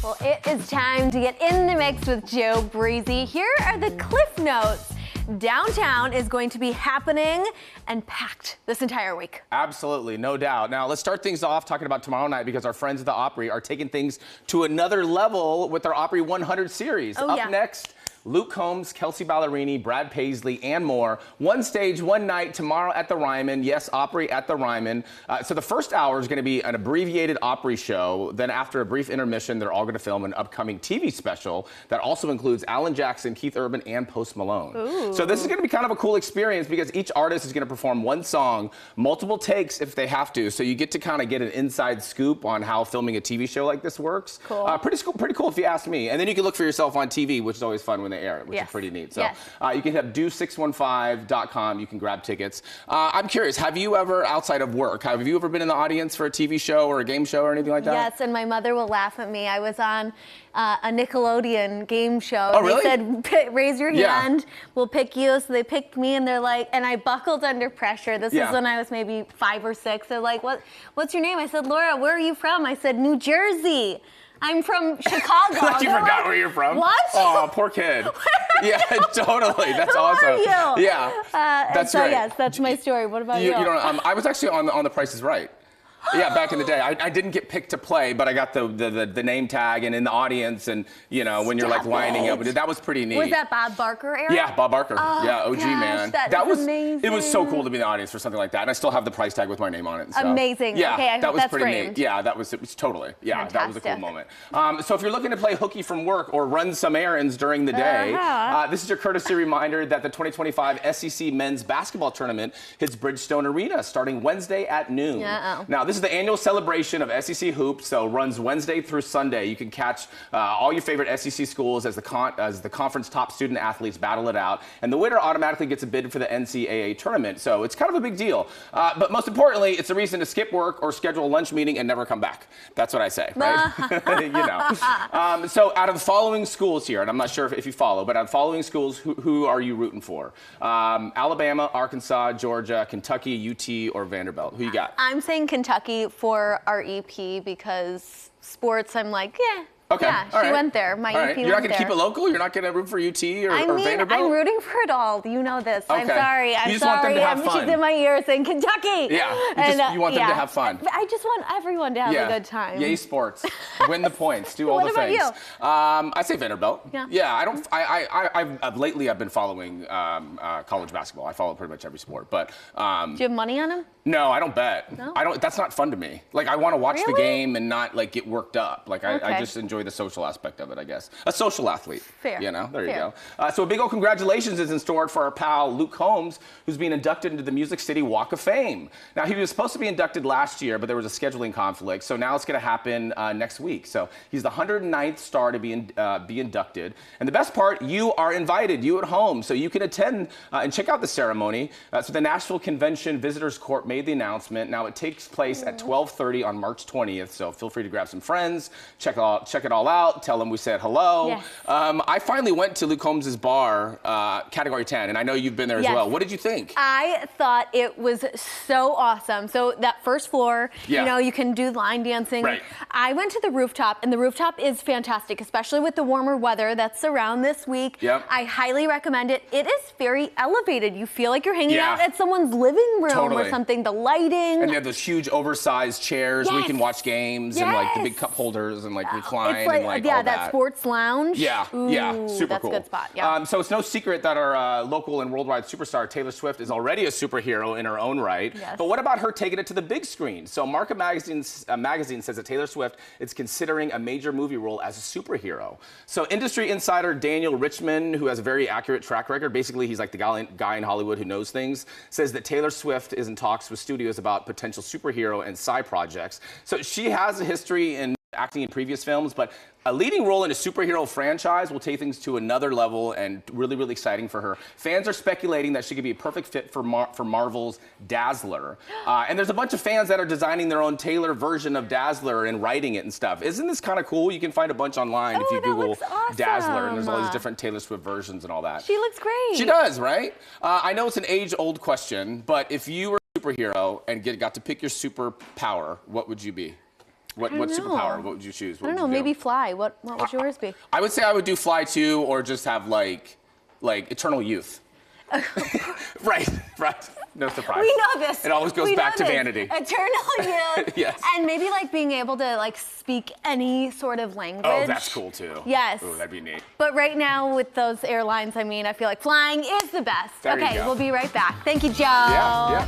Well, it is time to get in the mix with Joe Breezy. Here are the Cliff Notes. Downtown is going to be happening and packed this entire week. Absolutely, no doubt. Now, let's start things off talking about tomorrow night because our friends at the Opry are taking things to another level with their Opry 100 series. Up next, Luke Combs, Kelsey Ballerini, Brad Paisley, and more. One stage, one night, tomorrow at the Ryman. Yes, Opry at the Ryman. So the first hour is going to be an abbreviated Opry show. Then after a brief intermission, they're all going to film an upcoming TV special that also includes Alan Jackson, Keith Urban, and Post Malone. Ooh. So this is going to be kind of a cool experience because each artist is going to perform one song, multiple takes if they have to. So you get to kind of get an inside scoop on how filming a TV show like this works. Cool. Pretty cool if you ask me. And then you can look for yourself on TV, which is always fun when they air it, which is pretty neat. So you can have do615.com. You can grab tickets. I'm curious, have you ever, outside of work, have you ever been in the audience for a TV show or a game show or anything like that? Yes, and my mother will laugh at me. I was on a Nickelodeon game show. Oh, really? They said, raise your hand, we'll pick you. So they picked me, and they're like, and I buckled under pressure. This was when I was maybe 5 or 6. They're like, what's your name? I said, Laura, where are you from? I said, New Jersey. I'm from Chicago. Like you forgot where you're from? What? Oh, poor kid. Yeah, totally. That's awesome. Who are you? Yeah, that's so great. Yes, that's my story. What about you? You don't, I was actually on The Price is Right. Yeah, back in the day. I didn't get picked to play, but I got the name tag and in the audience, and you know when you're like lining up. That was pretty neat. Was that Bob Barker era? Yeah, Bob Barker. Oh, yeah, OG man. That was amazing. It was so cool to be in the audience for something like that, and I still have the price tag with my name on it. So. Amazing. Yeah, okay, I that hope was that's pretty framed. neat. Yeah, it was totally. Yeah, Fantastic. that was a cool moment. So if you're looking to play hooky from work or run some errands during the day, this is your courtesy reminder that the 2025 SEC Men's Basketball Tournament hits Bridgestone Arena starting Wednesday at noon. Now, this is the annual celebration of SEC hoops, so runs Wednesday through Sunday. You can catch all your favorite SEC schools as the conference top student athletes battle it out, and the winner automatically gets a bid for the NCAA tournament. So it's kind of a big deal. But most importantly, it's a reason to skip work or schedule a lunch meeting and never come back. That's what I say, right? You know. So out of the following schools here, and I'm not sure if you follow, but out of the following schools, who are you rooting for? Alabama, Arkansas, Georgia, Kentucky, UT, or Vanderbilt? Who you got? I'm saying Kentucky for our EP because sports, I'm like, yeah. Okay. Yeah, she went there. My EP went there. You're not going to keep it local? You're not going to root for UT or Vanderbilt? I'm rooting for it all. You know this. Okay. I'm sorry. You just want them to have fun. She's in my ear saying Kentucky. Yeah. You want them to have fun. I just want everyone to have a good time. Yay sports. Win the points. Do all the things. What about you? I say Vanderbilt. Yeah. Lately I've been following college basketball. I follow pretty much every sport. But do you have money on them? No, I don't bet. No? I don't. That's not fun to me. Like I want to watch the game and not like get worked up. Like I just enjoy the social aspect of it, I guess. A social athlete. Fair. You know, there you go. So a big old congratulations is in store for our pal Luke Combs, who's being inducted into the Music City Walk of Fame. Now, he was supposed to be inducted last year, but there was a scheduling conflict, so now it's going to happen next week. So he's the 109th star to be inducted. And the best part, you are invited, you at home, so you can attend and check out the ceremony. So the Nashville Convention Visitors Court made the announcement. Now, it takes place at 12:30 on March 20th, so feel free to grab some friends, check it all out, tell them we said hello. Yes. I finally went to Luke Combs' bar, Category 10, and I know you've been there as well. What did you think? I thought it was so awesome. So that first floor, you know, you can do line dancing. Right. I went to the rooftop, and the rooftop is fantastic, especially with the warmer weather that's around this week. I highly recommend it. It is very elevated. You feel like you're hanging out at someone's living room or something. The lighting. And they have those huge oversized chairs where you can watch games and like the big cup holders and like recline it's like, and like all that sports lounge. Ooh, super cool. That's a good spot. So it's no secret that our local and worldwide superstar Taylor Swift is already a superhero in her own right. But what about her taking it to the big screen? So Marca magazine says that Taylor Swift is considering a major movie role as a superhero. So industry insider Daniel Richman, who has a very accurate track record, basically he's like the guy in Hollywood who knows things, says that Taylor Swift is in talks with studios about potential superhero and sci projects. So she has a history in acting in previous films, but a leading role in a superhero franchise will take things to another level and really exciting for her. Fans are speculating that she could be a perfect fit for Marvel's Dazzler. And there's a bunch of fans that are designing their own Taylor version of Dazzler and writing it and stuff. Isn't this kind of cool? You can find a bunch online if you Google Dazzler, and there's all these different Taylor Swift versions and all that. She looks great. She does, right? I know it's an age-old question, but if you were a superhero and got to pick your superpower, what would you be? What superpower? What would you choose? I don't know. Maybe fly. What would yours be? I would say I would do fly too, or just have like eternal youth. Right. No surprise. We know this. It always goes back to vanity. Eternal youth. Yes. And maybe like being able to like speak any sort of language. Oh, that's cool too. Yes. Oh, that'd be neat. But right now with those airlines, I mean, I feel like flying is the best. There you Okay, go. we'll be right back. Thank you, Joe. Yeah.